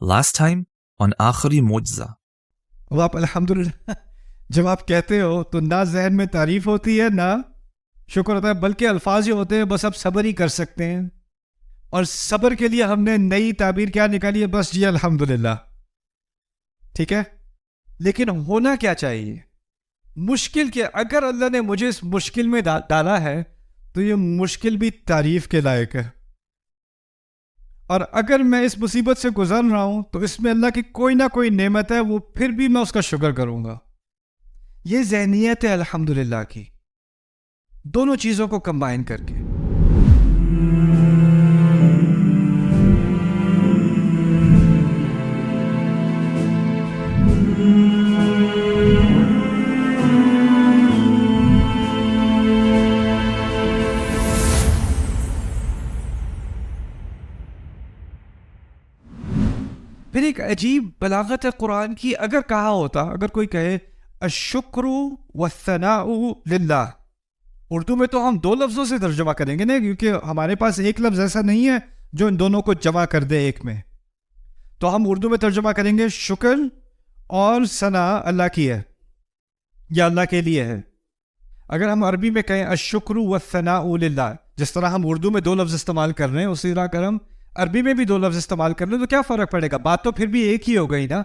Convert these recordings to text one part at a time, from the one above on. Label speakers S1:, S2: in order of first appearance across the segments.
S1: Last time on آخری معجزہ.
S2: اب آپ الحمدللہ جب آپ کہتے ہو تو نہ ذہن میں تعریف ہوتی ہے نہ شکر ہوتا ہے، بلکہ الفاظ ہی ہوتے ہیں بس آپ صبر ہی کر سکتے ہیں. اور صبر کے لیے ہم نے نئی تعبیر کیا نکالی ہے؟ بس جی الحمدللہ. ٹھیک ہے، لیکن ہونا کیا چاہیے؟ مشکل کے اگر اللہ نے مجھے اس مشکل میں ڈالا ہے تو یہ مشکل بھی تعریف کے لائق ہے. اور اگر میں اس مصیبت سے گزر رہا ہوں تو اس میں اللہ کی کوئی نہ کوئی نعمت ہے، وہ پھر بھی میں اس کا شکر کروں گا. یہ ذہنیت ہے الحمدللہ کی، دونوں چیزوں کو کمبائن کر کے. پھر ایک عجیب بلاغت ہے قرآن کی. اگر کہا ہوتا، اگر کوئی کہے الشکر والثناء للہ، اردو میں تو ہم دو لفظوں سے ترجمہ کریں گے نا، کیونکہ ہمارے پاس ایک لفظ ایسا نہیں ہے جو ان دونوں کو جمع کر دے ایک میں. تو ہم اردو میں ترجمہ کریں گے شکر اور ثنا اللہ کی ہے یا اللہ کے لیے ہے. اگر ہم عربی میں کہیں الشکر والثناء للہ، جس طرح ہم اردو میں دو لفظ استعمال کر رہے ہیں اسی طرح اگر ہم عربی میں بھی دو لفظ استعمال کر لیں تو کیا فرق پڑے گا؟ بات تو پھر بھی ایک ہی ہو گئی نا.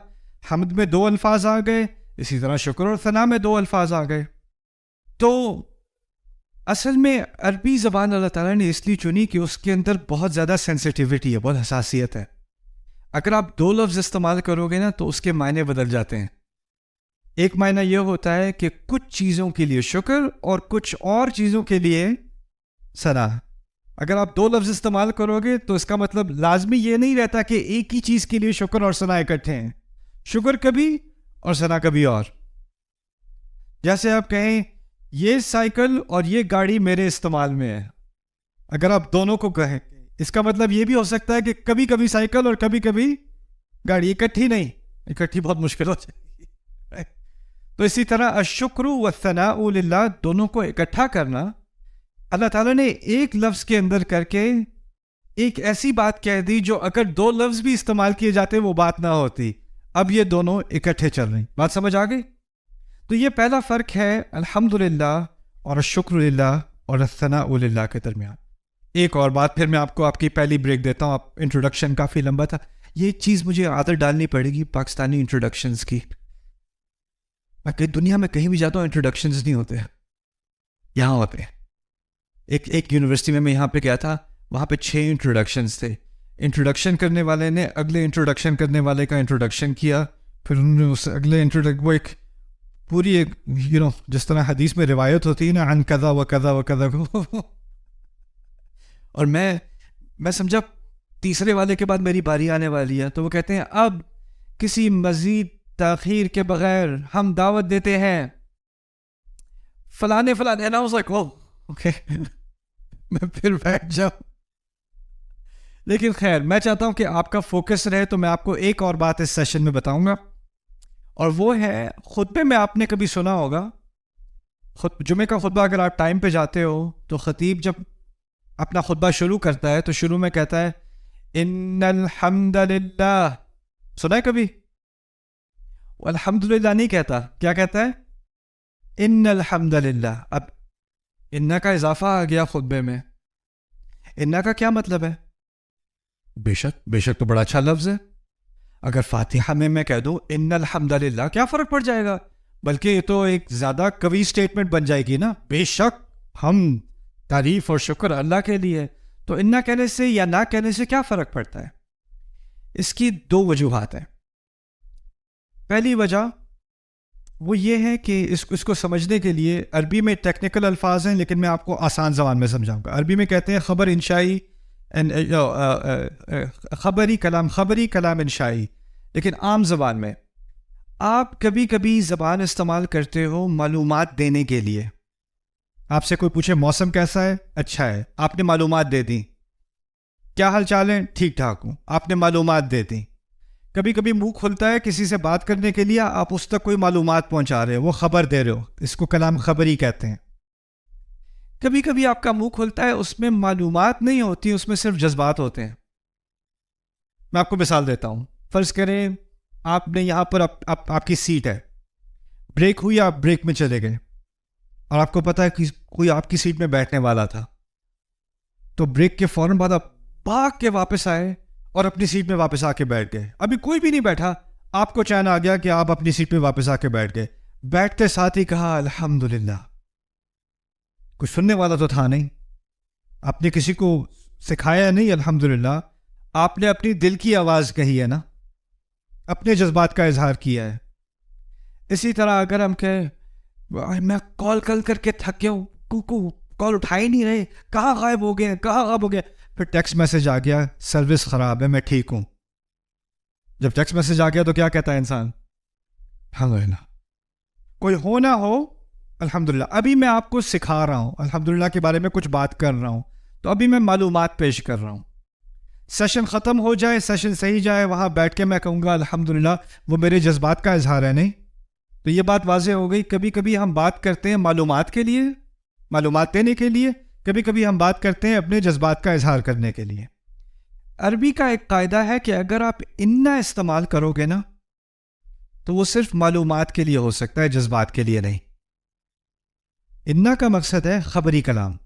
S2: حمد میں دو الفاظ آ گئے، اسی طرح شکر اور ثنا میں دو الفاظ آ گئے. تو اصل میں عربی زبان اللہ تعالیٰ نے اس لیے چنی کہ اس کے اندر بہت زیادہ سینسٹیوٹی ہے، بہت حساسیت ہے. اگر آپ دو لفظ استعمال کرو گے نا تو اس کے معنی بدل جاتے ہیں. ایک معنی یہ ہوتا ہے کہ کچھ چیزوں کے لیے شکر اور کچھ اور چیزوں کے لیے ثنا. اگر آپ دو لفظ استعمال کرو گے تو اس کا مطلب لازمی یہ نہیں رہتا کہ ایک ہی چیز کے لیے شکر اور ثنا اکٹھے ہیں. شکر کبھی اور ثنا کبھی اور. جیسے آپ کہیں یہ سائیکل اور یہ گاڑی میرے استعمال میں ہے، اگر آپ دونوں کو کہیں اس کا مطلب یہ بھی ہو سکتا ہے کہ کبھی کبھی سائیکل اور کبھی کبھی گاڑی، اکٹھی نہیں، اکٹھی بہت مشکل ہو جائے گی. تو اسی طرح الشکر والثناء للہ، دونوں کو اکٹھا کرنا اللہ تعالیٰ نے ایک لفظ کے اندر کر کے ایک ایسی بات کہہ دی جو اگر دو لفظ بھی استعمال کیے جاتے وہ بات نہ ہوتی. اب یہ دونوں اکٹھے چل رہے ہیں. بات سمجھ آ گئی؟ تو یہ پہلا فرق ہے الحمدللہ اور الشکر للہ اور الثناء للہ کے درمیان. ایک اور بات پھر میں آپ کو آپ کی پہلی بریک دیتا ہوں. آپ انٹروڈکشن کافی لمبا تھا، یہ چیز مجھے عادت ڈالنی پڑے گی پاکستانی انٹروڈکشنز کی. میں دنیا میں کہیں بھی جاتا ہوں انٹروڈکشنز نہیں ہوتے، یہاں ہوتے ہیں. ایک یونیورسٹی میں یہاں پہ گیا تھا، وہاں پہ 6 انٹروڈکشنز تھے. انٹروڈکشن کرنے والے نے اگلے انٹروڈکشن کرنے والے کا انٹروڈکشن کیا، پھر انہوں نے اس اگلے وہ ایک پوری ایک جس طرح حدیث میں روایت ہوتی ہے نا، عن کذا و کذا و کذا. اور میں سمجھا تیسرے والے کے بعد میری باری آنے والی ہے، تو وہ کہتے ہیں اب کسی مزید تاخیر کے بغیر ہم دعوت دیتے ہیں فلانے فلانے. and I was like, oh, okay. میں پھر بیٹھ جاؤں. لیکن خیر، میں چاہتا ہوں کہ آپ کا فوکس رہے، تو میں آپ کو ایک اور بات اس سیشن میں بتاؤں گا، اور وہ ہے خطبے میں آپ نے کبھی سنا ہوگا، جمعے کا خطبہ اگر آپ ٹائم پہ جاتے ہو تو خطیب جب اپنا خطبہ شروع کرتا ہے تو شروع میں کہتا ہے ان الحمد للہ. سنا ہے کبھی؟ الحمدللہ نہیں کہتا، کیا کہتا ہے؟ ان الحمد للہ. اب ان کا اضافہ آ گیا خطبے میں. ان کا کیا مطلب ہے؟ بے شک تو بڑا اچھا لفظ ہے. اگر فاتحہ میں کہہ دوں ان الحمد للہ، کیا فرق پڑ جائے گا؟ بلکہ یہ تو ایک زیادہ قوی سٹیٹمنٹ بن جائے گی نا. بے شک ہم تعریف اور شکر اللہ کے لیے. تو ان کہنے سے یا نہ کہنے سے کیا فرق پڑتا ہے؟ اس کی 2 وجوہات ہیں. پہلی وجہ وہ یہ ہے کہ اس کو سمجھنے کے لیے عربی میں ٹیکنیکل الفاظ ہیں، لیکن میں آپ کو آسان زبان میں سمجھاؤں گا. عربی میں کہتے ہیں خبر انشائی، خبری کلام انشائی. لیکن عام زبان میں آپ کبھی کبھی زبان استعمال کرتے ہو معلومات دینے کے لیے. آپ سے کوئی پوچھے موسم کیسا ہے؟ اچھا ہے. آپ نے معلومات دے دی. کیا حال چال ہے؟ ٹھیک ٹھاک ہوں. آپ نے معلومات دے دی. کبھی کبھی منہ کھلتا ہے کسی سے بات کرنے کے لیے، آپ اس تک کوئی معلومات پہنچا رہے ہو، وہ خبر دے رہے ہو، اس کو کلام خبری کہتے ہیں. کبھی کبھی آپ کا منہ کھلتا ہے، اس میں معلومات نہیں ہوتی، اس میں صرف جذبات ہوتے ہیں. میں آپ کو مثال دیتا ہوں. فرض کریں آپ نے یہاں پر آپ کی سیٹ ہے، بریک ہوئی، آپ بریک میں چلے گئے اور آپ کو پتا ہے کہ کوئی آپ کی سیٹ میں بیٹھنے والا تھا، تو بریک کے فوراً بعد آپ بھاگ کے واپس آئے اور اپنی سیٹ میں واپس آ کے بیٹھ گئے. ابھی کوئی بھی نہیں بیٹھا، آپ کو چین آ گیا کہ آپ اپنی سیٹ پہ واپس آ کے بیٹھ گئے. بیٹھتے ساتھ ہی کہا الحمدللہ. کچھ سننے والا تو تھا نہیں، آپ نے کسی کو سکھایا نہیں الحمدللہ، آپ نے اپنی دل کی آواز کہی ہے نا، اپنے جذبات کا اظہار کیا ہے. اسی طرح اگر ہم کہیں میں کال کر کے تھک گیا ہوں، کال اٹھا ہی نہیں رہے، کہاں غائب ہو گئے، کہاں غائب ہو گئے، پھر ٹیکسٹ میسج آ گیا سروس خراب ہے، میں ٹھیک ہوں. جب ٹیکسٹ میسج آ گیا تو کیا کہتا ہے انسان؟ الحمدللہ. کوئی ہو نہ ہو الحمدللہ. ابھی میں آپ کو سکھا رہا ہوں الحمدللہ کے بارے میں، کچھ بات کر رہا ہوں، تو ابھی میں معلومات پیش کر رہا ہوں. سیشن ختم ہو جائے، سیشن صحیح جائے، وہاں بیٹھ کے میں کہوں گا الحمدللہ، وہ میرے جذبات کا اظہار ہے نہیں. تو یہ بات واضح ہو گئی. کبھی کبھی ہم بات کرتے ہیں معلومات کے لیے، معلومات دینے کے لیے، کبھی کبھی ہم بات کرتے ہیں اپنے جذبات کا اظہار کرنے کے لیے. عربی کا ایک قاعدہ ہے کہ اگر آپ انا استعمال کرو گے نا تو وہ صرف معلومات کے لیے ہو سکتا ہے، جذبات کے لیے نہیں. انا کا مقصد ہے خبری کلام.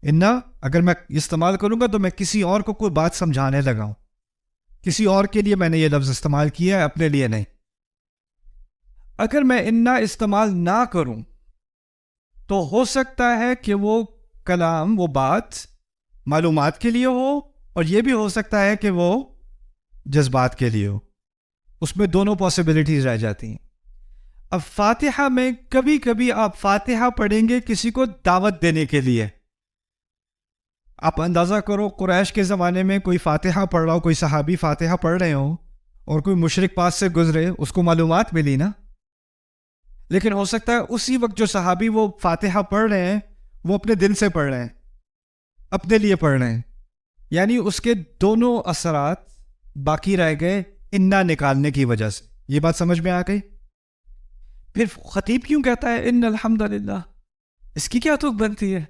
S2: انا اگر میں استعمال کروں گا تو میں کسی اور کو کوئی بات سمجھانے لگا ہوں، کسی اور کے لیے میں نے یہ لفظ استعمال کیا ہے، اپنے لیے نہیں. اگر میں انا استعمال نہ کروں تو ہو سکتا ہے کہ وہ کلام، وہ بات معلومات کے لیے ہو، اور یہ بھی ہو سکتا ہے کہ وہ جذبات کے لیے ہو. اس میں دونوں پاسبلٹیز رہ جاتی ہیں. اب فاتحہ میں کبھی کبھی آپ فاتحہ پڑھیں گے کسی کو دعوت دینے کے لیے. آپ اندازہ کرو قریش کے زمانے میں کوئی فاتحہ پڑھ رہا ہو، کوئی صحابی فاتحہ پڑھ رہے ہوں اور کوئی مشرک پاس سے گزرے، اس کو معلومات ملی نا. لیکن ہو سکتا ہے اسی وقت جو صحابی وہ فاتحہ پڑھ رہے ہیں وہ اپنے دل سے پڑھ رہے ہیں، اپنے لیے پڑھ رہے ہیں، یعنی اس کے دونوں اثرات باقی رہ گئے انا نکالنے کی وجہ سے. یہ بات سمجھ میں آ گئی؟ پھر خطیب کیوں کہتا ہے ان الحمدللہ؟ اس کی کیا توق بنتی ہے؟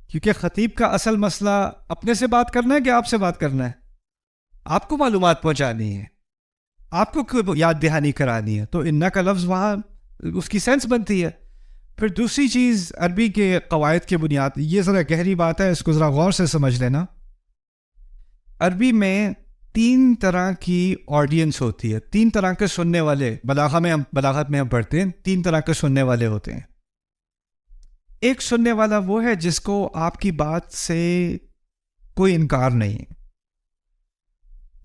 S2: کیونکہ خطیب کا اصل مسئلہ اپنے سے بات کرنا ہے کہ آپ سے بات کرنا ہے. آپ کو معلومات پہنچانی ہے، آپ کو یاد دہانی کرانی ہے، تو انا کا لفظ وہاں اس کی سینس بنتی ہے. پھر دوسری چیز عربی کے قواعد کی بنیاد، یہ ذرا گہری بات ہے، اس کو ذرا غور سے سمجھ لینا. عربی میں 3 طرح کی آڈینس ہوتی ہے، 3 طرح کے سننے والے. بلاغت میں ہم پڑھتے ہیں 3 طرح کے سننے والے ہوتے ہیں. ایک سننے والا وہ ہے جس کو آپ کی بات سے کوئی انکار نہیں ہے،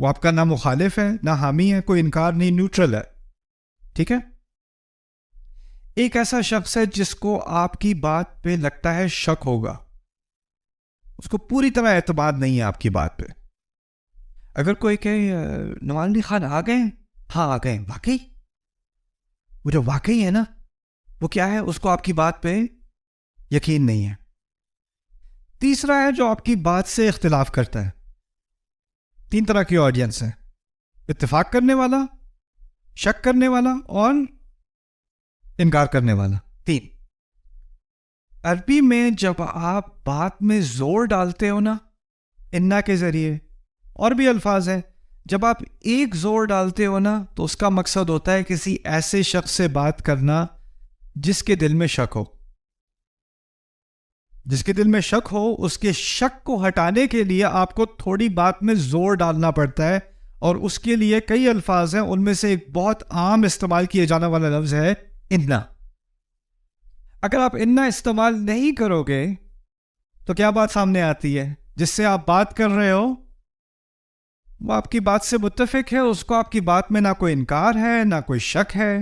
S2: وہ آپ کا نہ مخالف ہے نہ حامی ہے، کوئی انکار نہیں، نیوٹرل ہے. ٹھیک ہے. ایک ایسا شخص ہے جس کو آپ کی بات پہ لگتا ہے شک ہوگا، اس کو پوری طرح اعتماد نہیں ہے آپ کی بات پہ. اگر کوئی کہے نعمان علی خان آ گئے؟ ہاں آ گئے. واقعی؟ وہ جو واقعی ہے نا، وہ کیا ہے؟ اس کو آپ کی بات پہ یقین نہیں ہے. تیسرا ہے جو آپ کی بات سے اختلاف کرتا ہے. 3 طرح کی آڈینس ہے: اتفاق کرنے والا، شک کرنے والا، اور انکار کرنے والا. 3. عربی میں جب آپ بات میں زور ڈالتے ہو نا انا کے ذریعے، اور بھی الفاظ ہیں، جب آپ ایک زور ڈالتے ہو نا تو اس کا مقصد ہوتا ہے کسی ایسے شخص سے بات کرنا جس کے دل میں شک ہو. جس کے دل میں شک ہو، اس کے شک کو ہٹانے کے لیے آپ کو تھوڑی بات میں زور ڈالنا پڑتا ہے، اور اس کے لیے کئی الفاظ ہیں. ان میں سے ایک بہت عام استعمال کیے جانے والا لفظ ہے انا. اگر آپ انا استعمال نہیں کرو گے تو کیا بات سامنے آتی ہے؟ جس سے آپ بات کر رہے ہو وہ آپ کی بات سے متفق ہے، اس کو آپ کی بات میں نہ کوئی انکار ہے نہ کوئی شک ہے.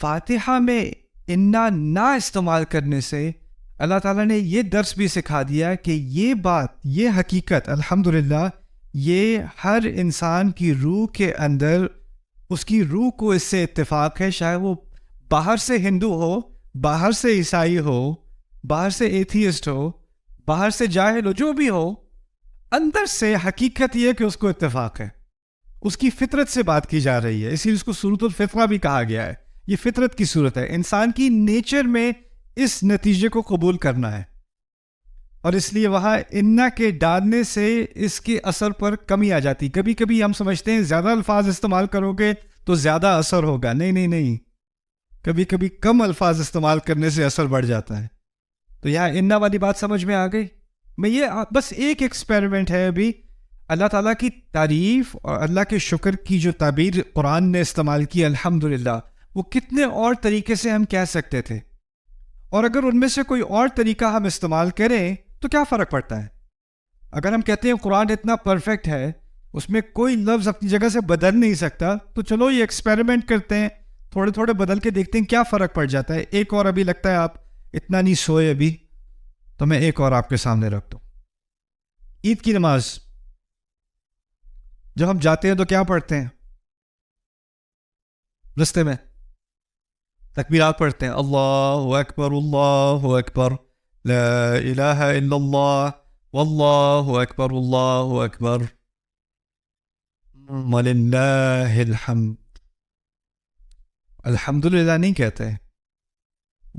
S2: فاتحہ میں انا نہ استعمال کرنے سے اللہ تعالیٰ نے یہ درس بھی سکھا دیا کہ یہ بات، یہ حقیقت الحمدللہ، یہ ہر انسان کی روح کے اندر، اس کی روح کو اس سے اتفاق ہے. چاہے وہ باہر سے ہندو ہو، باہر سے عیسائی ہو، باہر سے ایتھیسٹ ہو، باہر سے جاہل ہو، جو بھی ہو، اندر سے حقیقت یہ کہ اس کو اتفاق ہے. اس کی فطرت سے بات کی جا رہی ہے، اسی لیے اس کو صورت الفطرہ بھی کہا گیا ہے. یہ فطرت کی صورت ہے، انسان کی نیچر میں اس نتیجے کو قبول کرنا ہے. اور اس لیے وہاں انا کے ڈالنے سے اس کے اثر پر کمی آ جاتی. کبھی کبھی ہم سمجھتے ہیں زیادہ الفاظ استعمال کرو گے تو زیادہ اثر ہوگا. نہیں نہیں نہیں, کبھی کبھی کم الفاظ استعمال کرنے سے اثر بڑھ جاتا ہے. تو یہاں انا والی بات سمجھ میں آ گئی. میں یہ بس ایک ایکسپیریمنٹ ہے ابھی. اللہ تعالیٰ کی تعریف اور اللہ کے شکر کی جو تعبیر قرآن نے استعمال کی الحمدللہ, وہ کتنے اور طریقے سے ہم کہہ سکتے تھے, اور اگر ان میں سے کوئی اور طریقہ ہم استعمال کریں تو کیا فرق پڑتا ہے؟ اگر ہم کہتے ہیں قرآن اتنا پرفیکٹ ہے, اس میں کوئی لفظ اپنی جگہ سے بدل نہیں سکتا, تو چلو یہ ایکسپیریمنٹ کرتے ہیں, تھوڑے تھوڑے بدل کے دیکھتے ہیں کیا فرق پڑ جاتا ہے. ایک اور ابھی لگتا ہے آپ اتنا نہیں سوئے ابھی, تو میں ایک اور آپ کے سامنے رکھ دوں. عید کی نماز جب ہم جاتے ہیں تو کیا پڑھتے ہیں؟ رستے میں تکبیرات پڑھتے ہیں, اللہ اکبر لا الہ الا اللہ واللہ اکبر وللہ الحمد. الحمدللہ نہیں کہتے,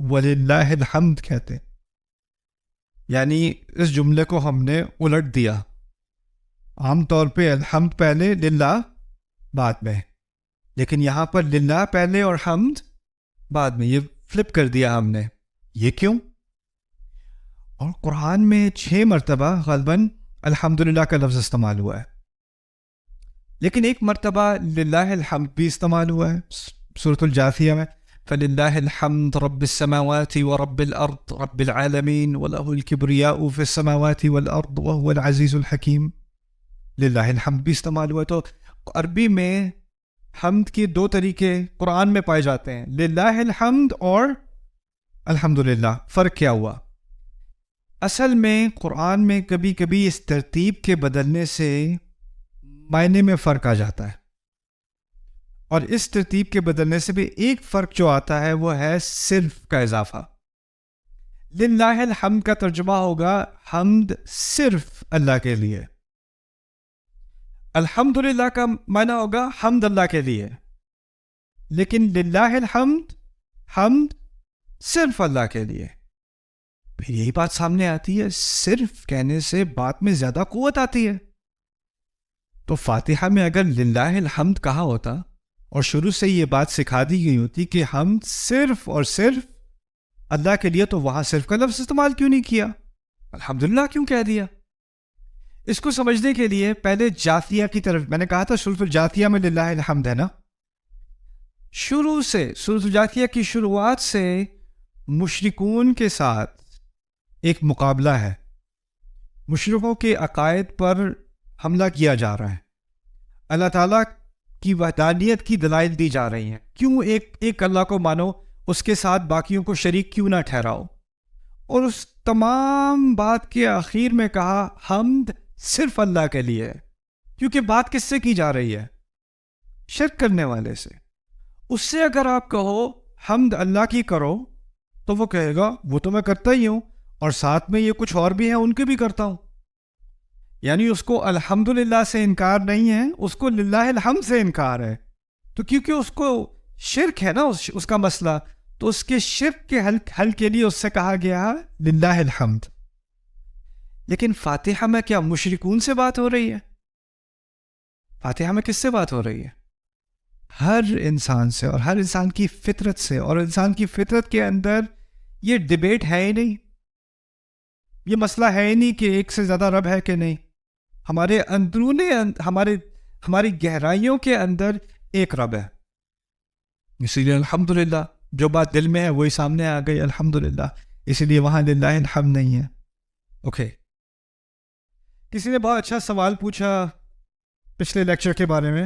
S2: وللہ الحمد کہتے. یعنی اس جملے کو ہم نے الٹ دیا. عام طور پہ الحمد پہلے, للہ بعد میں, لیکن یہاں پر للہ پہلے اور حمد بعد میں. یہ فلپ کر دیا ہم نے. یہ کیوں؟ اور قرآن میں 6 مرتبہ غالباً الحمدللہ کا لفظ استعمال ہوا ہے, لیکن ایک مرتبہ للہ الحمد بھی استعمال ہوا ہے سورۃ الجاثیہ میں. فللہ الحمد رب السماوات ورب الارض رب العالمین وله الکبریاء فی السماوات والارض وهو العزیز الحکیم. للہ الحمد بھی استعمال ہوا ہے. تو عربی میں حمد کے 2 طریقے قرآن میں پائے جاتے ہیں, للہ الحمد اور الحمدللہ. فرق کیا ہوا؟ اصل میں قرآن میں کبھی کبھی اس ترتیب کے بدلنے سے معنی میں فرق آ جاتا ہے, اور اس ترتیب کے بدلنے سے بھی ایک فرق جو آتا ہے وہ ہے صرف کا اضافہ. للہ الحمد کا ترجمہ ہوگا حمد صرف اللہ کے لیے. الحمدللہ کا معنی ہوگا حمد اللہ کے لیے. لیکن للہ الحمد, حمد صرف اللہ کے لیے. پھر یہی بات سامنے آتی ہے, صرف کہنے سے بات میں زیادہ قوت آتی ہے. تو فاتحہ میں اگر للہ الحمد کہا ہوتا اور شروع سے یہ بات سکھا دی گئی ہوتی کہ حمد صرف اور صرف اللہ کے لیے, تو وہاں صرف کا لفظ استعمال کیوں نہیں کیا؟ الحمدللہ کیوں کہہ دیا؟ اس کو سمجھنے کے لیے پہلے جاثیہ کی طرف, میں نے کہا تھا سورۃ الجاثیہ میں للہ الحمد ہے نا. شروع سے سورۃ الجاثیہ کی شروعات سے مشرکون کے ساتھ ایک مقابلہ ہے. مشرکوں کے عقائد پر حملہ کیا جا رہا ہے. اللہ تعالیٰ کی وحدانیت کی دلائل دی جا رہی ہیں. کیوں ایک اللہ کو مانو, اس کے ساتھ باقیوں کو شریک کیوں نہ ٹھہراؤ. اور اس تمام بات کے آخر میں کہا حمد صرف اللہ کے لیے ہے. کیونکہ بات کس سے کی جا رہی ہے؟ شرک کرنے والے سے. اس سے اگر آپ کہو حمد اللہ کی کرو, تو وہ کہے گا وہ تو میں کرتا ہی ہوں, اور ساتھ میں یہ کچھ اور بھی ہیں ان کے بھی کرتا ہوں. یعنی اس کو الحمدللہ سے انکار نہیں ہے, اس کو للہ الحمد سے انکار ہے. تو کیونکہ اس کو شرک ہے نا اس کا مسئلہ, تو اس کے شرک کے حل کے لیے اس سے کہا گیا للہ الحمد. لیکن فاتحہ میں کیا مشرکون سے بات ہو رہی ہے؟ فاتحہ میں کس سے بات ہو رہی ہے؟ ہر انسان سے, اور ہر انسان کی فطرت سے. اور انسان کی فطرت کے اندر یہ ڈیبیٹ ہے ہی نہیں, یہ مسئلہ ہے ہی نہیں کہ ایک سے زیادہ رب ہے کہ نہیں. ہمارے اندرون ہماری گہرائیوں کے اندر ایک رب ہے. اسی لیے الحمدللہ جو بات دل میں ہے وہی سامنے آ گئی الحمدللہ. اسی لیے وہاں للہ الحمد نہیں ہے. اوکے, کسی نے بہت اچھا سوال پوچھا پچھلے لیکچر کے بارے میں.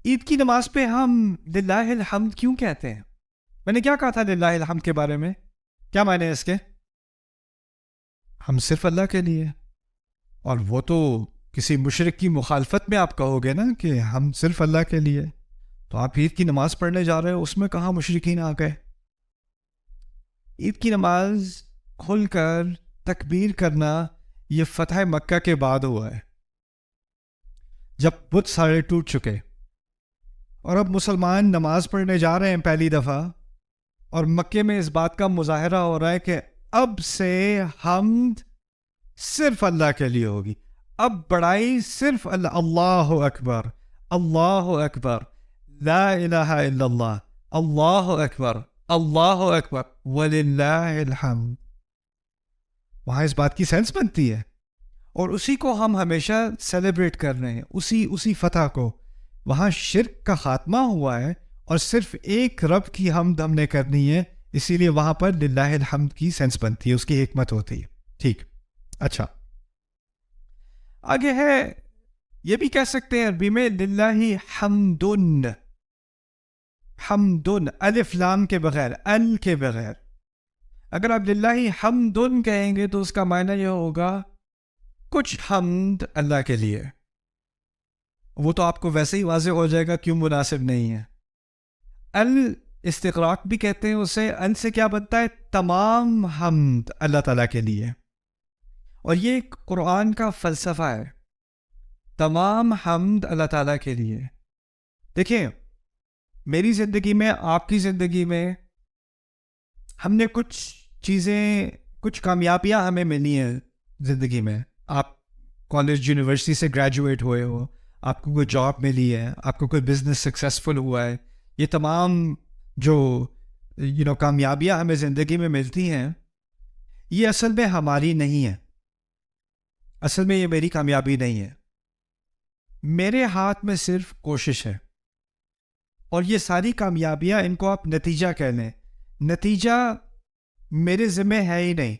S2: عید کی نماز پہ ہم للہ الحمد کیوں کہتے ہیں؟ میں نے کیا کہا تھا للہ الحمد کے بارے میں؟ کیا معنی ہے اس کے؟ ہم صرف اللہ کے لیے. اور وہ تو کسی مشرک کی مخالفت میں آپ کہو گے نا کہ ہم صرف اللہ کے لیے, تو آپ عید کی نماز پڑھنے جا رہے ہو, اس میں کہاں مشرکین آ گئے؟ عید کی نماز کھل کر تکبیر کرنا یہ فتح مکہ کے بعد ہوا ہے, جب بت سارے ٹوٹ چکے, اور اب مسلمان نماز پڑھنے جا رہے ہیں پہلی دفعہ, اور مکے میں اس بات کا مظاہرہ ہو رہا ہے کہ اب سے حمد صرف اللہ کے لیے ہوگی. اب بڑائی صرف اللہ. اللہ اکبر، اللہ اکبر، لا الہ الا اللہ، اللہ اکبر، اللہ اکبر، وللہ الحمد. وہاں اس بات کی سینس بنتی ہے، اور اسی کو ہم ہمیشہ سیلیبریٹ کر رہے ہیں، اسی فتح کو. وہاں شرک کا خاتمہ ہوا ہے اور صرف ایک رب کی حمد ہم نے کرنی ہے، اسی لیے وہاں پر للہ الحمد کی سینس بنتی ہے، اس کی حکمت ہوتی ہے. ٹھیک. اچھا، آگے ہے، یہ بھی کہہ سکتے ہیں عربی میں للہ حمدن. حمدن الف لام کے بغیر، ال کے بغیر. اگر آپ للہ حمدن کہیں گے تو اس کا معنی یہ ہوگا کچھ حمد اللہ کے لیے. وہ تو آپ کو ویسے ہی واضح ہو جائے گا کیوں مناسب نہیں ہے. ال استقراق بھی کہتے ہیں اسے. ال سے کیا بنتا ہے؟ تمام حمد اللہ تعالیٰ کے لیے. اور یہ قرآن کا فلسفہ ہے، تمام حمد اللہ تعالیٰ کے لیے. دیکھیں، میری زندگی میں، آپ کی زندگی میں، ہم نے کچھ چیزیں، کچھ کامیابیاں ہمیں ملی ہیں زندگی میں. آپ کالج یونیورسٹی سے گریجویٹ ہوئے ہو، آپ کو کوئی جاب ملی ہے، آپ کو کوئی بزنس سکسیزفل ہوا ہے. یہ تمام جو کامیابیاں ہمیں زندگی میں ملتی ہیں، یہ اصل میں ہماری نہیں ہے. اصل میں یہ میری کامیابی نہیں ہے. میرے ہاتھ میں صرف کوشش ہے. اور یہ ساری کامیابیاں، ان کو آپ نتیجہ کہہ لیں، نتیجہ میرے ذمہ ہے ہی نہیں.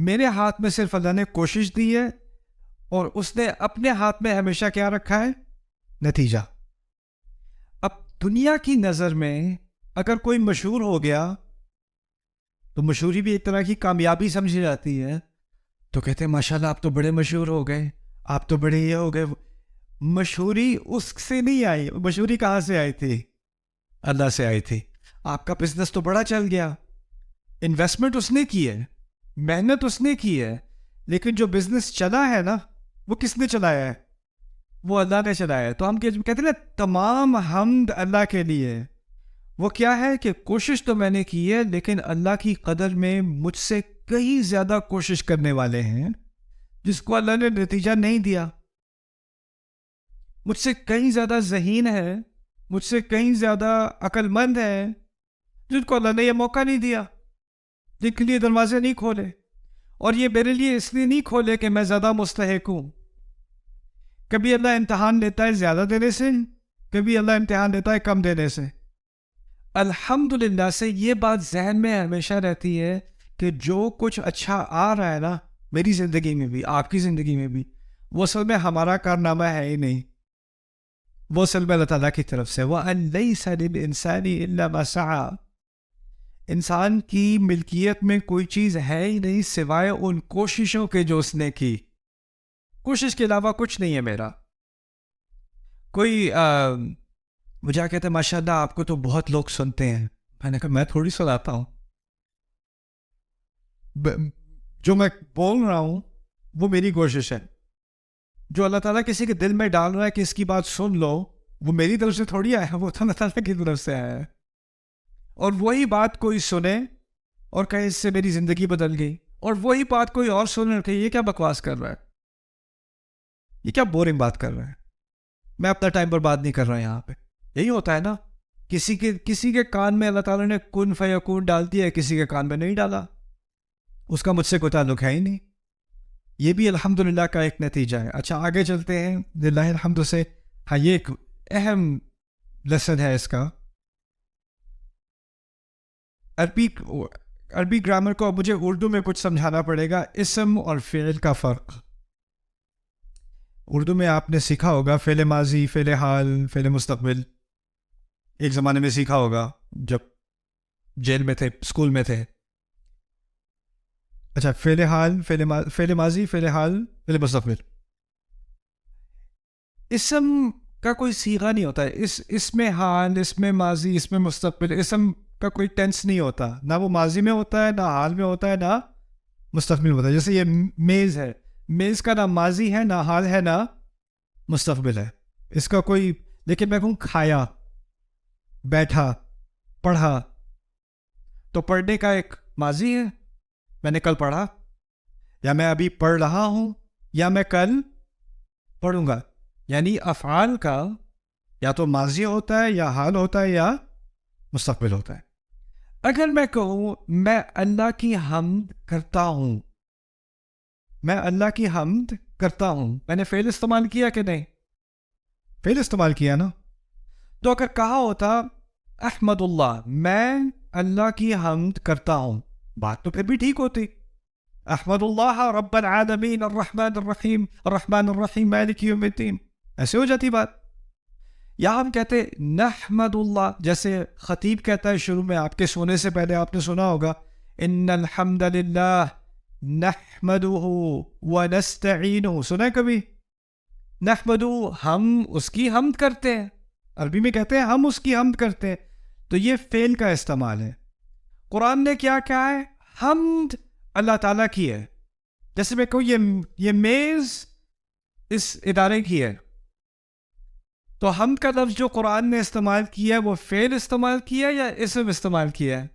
S2: میرے ہاتھ میں صرف اللہ نے کوشش دی ہے، اور اس نے اپنے ہاتھ میں ہمیشہ کیا رکھا ہے؟ نتیجہ. اب دنیا کی نظر میں اگر کوئی مشہور ہو گیا تو مشہوری بھی ایک طرح کی کامیابی سمجھی جاتی ہے. تو کہتے ہیں ماشاءاللہ آپ تو بڑے مشہور ہو گئے، آپ تو بڑے یہ ہو گئے. مشہوری اس سے نہیں آئی. مشہوری کہاں سے آئی تھی؟ اللہ سے آئی تھی. آپ کا بزنس تو بڑا چل گیا، انویسٹمنٹ اس نے کی ہے، محنت اس نے کی ہے، لیکن جو بزنس چلا ہے نا، وہ کس نے چلایا ہے؟ وہ اللہ نے چلایا ہے. تو ہم کہتے ہیں نا تمام حمد اللہ کے لیے. وہ کیا ہے کہ کوشش تو میں نے کی ہے، لیکن اللہ کی قدر میں مجھ سے کئی زیادہ کوشش کرنے والے ہیں جس کو اللہ نے نتیجہ نہیں دیا. مجھ سے کہیں زیادہ ذہین ہے، مجھ سے کہیں زیادہ عقل مند ہے، جن کو اللہ نے یہ موقع نہیں دیا، جن کے لیے دروازے نہیں کھولے. اور یہ میرے لیے اس لیے نہیں کھولے کہ میں زیادہ مستحق ہوں. کبھی اللہ امتحان لیتا ہے زیادہ دینے سے، کبھی اللہ امتحان لیتا ہے کم دینے سے. الحمدللہ سے یہ بات ذہن میں ہمیشہ رہتی ہے کہ جو کچھ اچھا آ رہا ہے نا میری زندگی میں بھی، آپ کی زندگی میں بھی، وہ اصل میں ہمارا کارنامہ ہے ہی نہیں. وہ اصل میں اللہ تعالیٰ کی طرف سے. وَأَن لَيْسَ لِلْإِنسَانِ إِلَّا مَا سَعَى. انسان کی ملکیت میں کوئی چیز ہے ہی نہیں سوائے ان کوششوں کے جو اس نے کی. کوشش کے علاوہ کچھ نہیں ہے میرا. کوئی مجھے کہتے ہیں ماشاء اللہ آپ کو تو بہت لوگ سنتے ہیں. میں نے کہا میں تھوڑی سناتا ہوں، جو میں بول رہا ہوں وہ میری کوشش ہے. جو اللہ تعالیٰ کسی کے دل میں ڈال رہا ہے کہ اس کی بات سن لو، وہ میری طرف سے تھوڑی آیا ہے، وہ تو اللہ تعالیٰ کی طرف سے آیا ہے. اور وہی بات کوئی سنے اور کہے اس سے میری زندگی بدل گئی، اور وہی بات کوئی اور سنے اور کہے یہ کیا بکواس کر رہا ہے، یہ کیا بورنگ بات کر رہا ہے، میں اپنا ٹائم برباد نہیں کر رہا یہاں پہ. یہی ہوتا ہے نا. کسی کے کان میں اللہ تعالیٰ نے کن فیکون ڈال دیا ہے، کسی کے کان میں نہیں ڈالا. اس کا مجھ سے کوئی تعلق ہے ہی نہیں. یہ بھی الحمدللہ کا ایک نتیجہ ہے. اچھا آگے چلتے ہیں للہ الحمد سے. ہاں یہ ایک اہم لیسن ہے اس کا. عربی گرامر کو مجھے اردو میں کچھ سمجھانا پڑے گا. اسم اور فعل کا فرق. اردو میں آپ نے سیکھا ہوگا فعل ماضی، فعل حال، فعل مستقبل. ایک زمانے میں سیکھا ہوگا جب جیل میں تھے، اسکول میں تھے. اچھا فعل حال، فعل ماضی، فعل حال، فعل مستقبل. اسم کا کوئی صیغہ نہیں ہوتا ہے. اس میں حال، اس میں ماضی، اس میں مستقبل. اسم کا کوئی ٹینس نہیں ہوتا، نہ وہ ماضی میں ہوتا ہے، نہ حال میں ہوتا ہے، نہ مستقبل میں ہوتا ہے. جیسے یہ میز ہے، میز کا نہ ماضی ہے، نہ حال ہے، نہ مستقبل ہے. اس کا کوئی، لیکن میں کہوں کھایا، بیٹھا، پڑھا، تو پڑھنے کا ایک ماضی ہے میں نے کل پڑھا، یا میں ابھی پڑھ رہا ہوں، یا میں کل پڑھوں گا. یعنی افعال کا یا تو ماضی ہوتا ہے، یا حال ہوتا ہے، یا مستقبل ہوتا ہے. اگر میں کہوں میں اللہ کی حمد کرتا ہوں، میں اللہ کی حمد کرتا ہوں، میں نے فعل استعمال کیا کہ نہیں؟ فعل استعمال کیا نا. تو اگر کہا ہوتا احمد اللہ، میں اللہ کی حمد کرتا ہوں، بات تو پھر بھی ٹھیک ہوتی. احمد اللہ رب العالمین الرحمن الرحیم مالک یوم الدین، ایسے ہو جاتی بات. یا ہم کہتے نحمد اللہ، جیسے خطیب کہتا ہے شروع میں، آپ کے سونے سے پہلے آپ نے سنا ہوگا ان الحمد للہ نحمدہ ونستعینہ، سنا ہے کبھی؟ نحمدہ، ہم اس کی حمد کرتے ہیں، عربی میں کہتے ہیں ہم اس کی حمد کرتے ہیں. تو یہ فعل کا استعمال ہے. قرآن نے کیا کہا ہے؟ حمد اللہ تعالیٰ کی ہے. جیسے میں کہوں یہ میز اس ادارے کی ہے، تو حمد کا لفظ جو قرآن نے استعمال کیا ہے وہ فعل استعمال کیا ہے یا اسم استعمال کیا ہے؟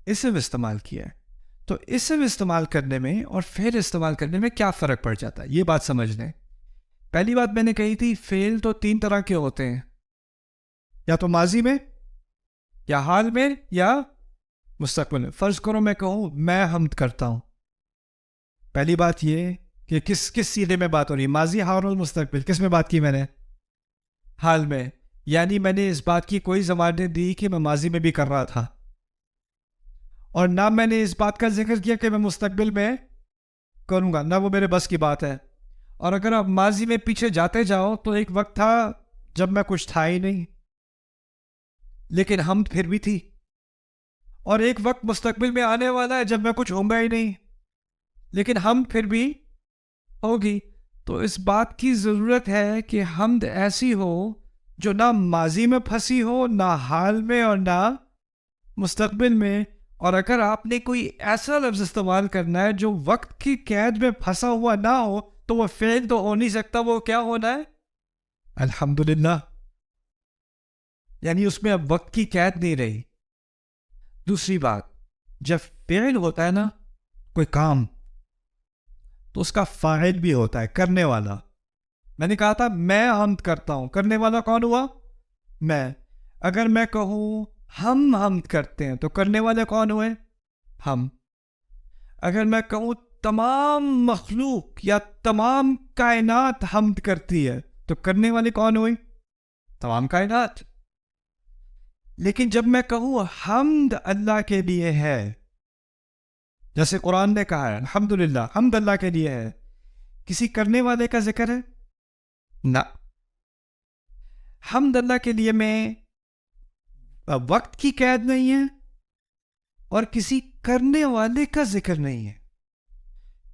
S2: اسم استعمال کیا ہے. تو اسم استعمال کرنے میں اور فعل استعمال کرنے میں کیا فرق پڑ جاتا ہے، یہ بات سمجھ لیں. پہلی بات میں نے کہی تھی فعل تو 3 طرح کے ہوتے ہیں، یا تو ماضی میں، یا حال میں، یا مستقبل میں. فرض کرو میں کہوں میں حمد کرتا ہوں، پہلی بات یہ کہ کس سیدھے میں بات ہو رہی ہے، ماضی، حال اور مستقبل. کس میں بات کی میں نے؟ حال میں. یعنی میں نے اس بات کی کوئی ضمانت دی کہ میں ماضی میں بھی کر رہا تھا، اور نہ میں نے اس بات کا ذکر کیا کہ میں مستقبل میں کروں گا، نہ وہ میرے بس کی بات ہے. اور اگر آپ ماضی میں پیچھے جاتے جاؤ تو ایک وقت تھا جب میں کچھ تھا ہی نہیں، لیکن حمد پھر بھی تھی. اور ایک وقت مستقبل میں آنے والا ہے جب میں کچھ ہوں گا ہی نہیں، لیکن حمد پھر بھی ہوگی. تو اس بات کی ضرورت ہے کہ حمد ایسی ہو جو نہ ماضی میں پھنسی ہو، نہ حال میں، اور نہ مستقبل میں. اور اگر آپ نے کوئی ایسا لفظ استعمال کرنا ہے جو وقت کی قید میں پھنسا ہوا نہ ہو تو وہ فعل تو ہو نہیں سکتا، وہ کیا ہونا ہے؟ الحمدللہ. یعنی اس میں اب وقت کی قید نہیں رہی. دوسری بات، جب فعل ہوتا ہے نا کوئی کام، تو اس کا فاعل بھی ہوتا ہے، کرنے والا. میں نے کہا تھا میں حمد کرتا ہوں، کرنے والا کون ہوا؟ میں. اگر میں کہوں ہم حمد کرتے ہیں تو کرنے والے کون ہوئے؟ ہم. اگر میں کہوں تمام مخلوق یا تمام کائنات حمد کرتی ہے تو کرنے والے کون ہوئی؟ تمام کائنات. لیکن جب میں کہوں حمد اللہ کے لیے ہے، جیسے قرآن نے کہا ہے الحمدللہ، حمد اللہ کے لیے ہے، کسی کرنے والے کا ذکر ہے؟ نہ. حمد اللہ کے لیے میں وقت کی قید نہیں ہے اور کسی کرنے والے کا ذکر نہیں ہے،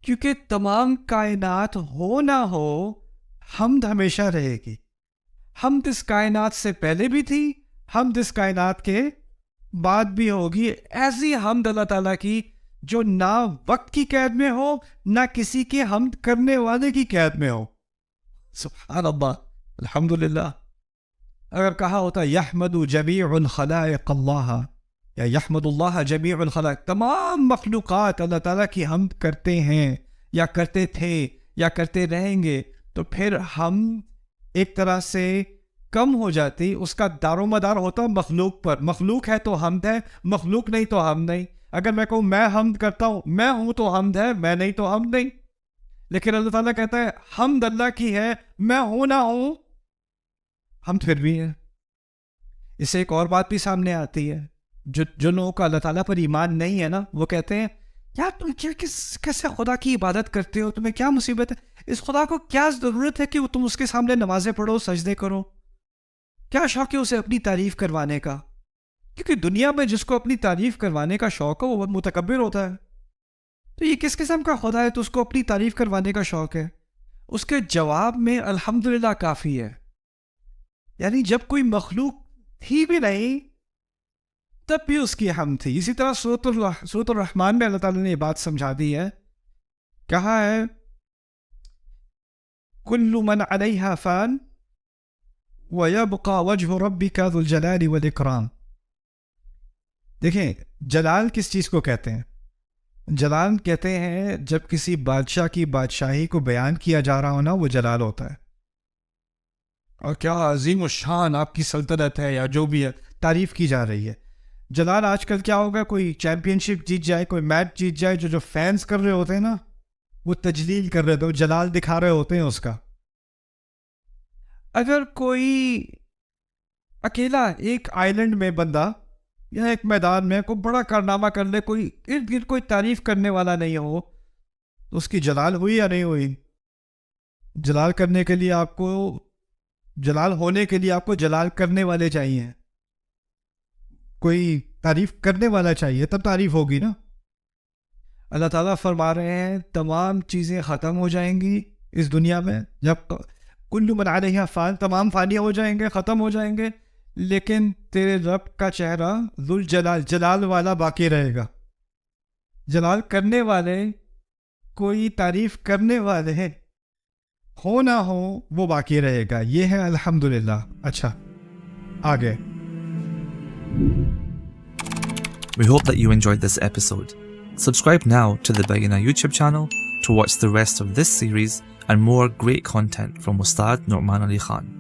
S2: کیونکہ تمام کائنات ہو نہ ہو حمد ہمیشہ رہے گی. حمد اس کائنات سے پہلے بھی تھی، حمد اس کائنات کے بعد بھی ہوگی. ایسی حمد اللہ تعالیٰ کی جو نہ وقت کی قید میں ہو، نہ کسی کے حمد کرنے والے کی قید میں ہو. سبحان اللہ، الحمدللہ. اگر کہا ہوتا یحمد جمیع الخلائق اللہ، یا یحمد اللہ جمیع الخلائق، تمام مخلوقات اللہ تعالیٰ کی حمد کرتے ہیں، یا کرتے تھے، یا کرتے رہیں گے، تو پھر ہم ایک طرح سے کم ہو جاتی. اس کا دار و مدار ہوتا مخلوق پر. مخلوق ہے تو حمد ہے، مخلوق نہیں تو حمد نہیں. اگر میں کہوں میں حمد کرتا ہوں، میں ہوں تو حمد ہے، میں نہیں تو حمد نہیں. لیکن اللہ تعالیٰ کہتا ہے حمد اللہ کی ہے، میں ہوں نہ ہوں حمد پھر بھی ہے. اس سے ایک اور بات بھی سامنے آتی ہے. جو لوگوں کا اللہ تعالیٰ پر ایمان نہیں ہے نا، وہ کہتے ہیں یار تم کیسے خدا کی عبادت کرتے ہو، تمہیں کیا مصیبت ہے، اس خدا کو کیا ضرورت ہے کہ تم اس کے سامنے نمازیں پڑھو، سجدے کرو، کیا شوق ہے اسے اپنی تعریف کروانے کا؟ کیونکہ دنیا میں جس کو اپنی تعریف کروانے کا شوق ہے وہ بہت متکبر ہوتا ہے. تو یہ کس قسم کا خدا ہے تو اس کو اپنی تعریف کروانے کا شوق ہے؟ اس کے جواب میں الحمدللہ کافی ہے. یعنی جب کوئی مخلوق تھی بھی نہیں تب بھی اس کی حمد تھی. اسی طرح سورۃ الرحمن میں اللہ تعالیٰ نے یہ بات سمجھا دی ہے، کہا ہے کل من علیہا فان وَيَبْقَى وَجْهُ رَبِّكَ ذُو الْجَلَالِ وَالْإِكْرَامِ. دیکھیں جلال کس چیز کو کہتے ہیں؟ جلال کہتے ہیں جب کسی بادشاہ کی بادشاہی کو بیان کیا جا رہا ہو نا وہ جلال ہوتا ہے. اور کیا عظیم الشان آپ کی سلطنت ہے یا جو بھی ہے, تعریف کی جا رہی ہے. جلال آج کل کیا ہوگا, کوئی چیمپئن شپ جیت جائے, کوئی میچ جیت جائے, جو فینس کر رہے ہوتے ہیں نا وہ تجلیل کر رہے تھے, وہ جلال دکھا رہے ہوتے ہیں اس کا. اگر کوئی اکیلا ایک آئی لینڈ میں بندہ یا ایک میدان میں کوئی بڑا کارنامہ کر لے, کوئی ارد گرد کوئی تعریف کرنے والا نہیں ہو, تو اس کی جلال ہوئی یا نہیں ہوئی؟ جلال کرنے کے لیے آپ کو, جلال ہونے کے لیے آپ کو جلال کرنے والے چاہیے, کوئی تعریف کرنے والا چاہیے, تب تعریف ہوگی نا. اللہ تعالیٰ فرما رہے ہیں تمام چیزیں ختم ہو جائیں گی اس دنیا میں, جب کل من علیہا فان, تمام فانی ہو جائیں گے, ختم ہو جائیں گے, لیکن تیرے رب کا چہرہ ذوالجلال, جلال والا باقی رہے گا. جلال کرنے والے, کوئی تعریف کرنے والے ہو نہ ہو, وہ باقی رہے گا. یہ ہے الحمدللہ. اچھا آگے.
S1: We hope that you enjoyed this episode. Subscribe now to the Bayyinah YouTube channel to watch the rest of this series and more great content from Ustad Nu'man Ali Khan.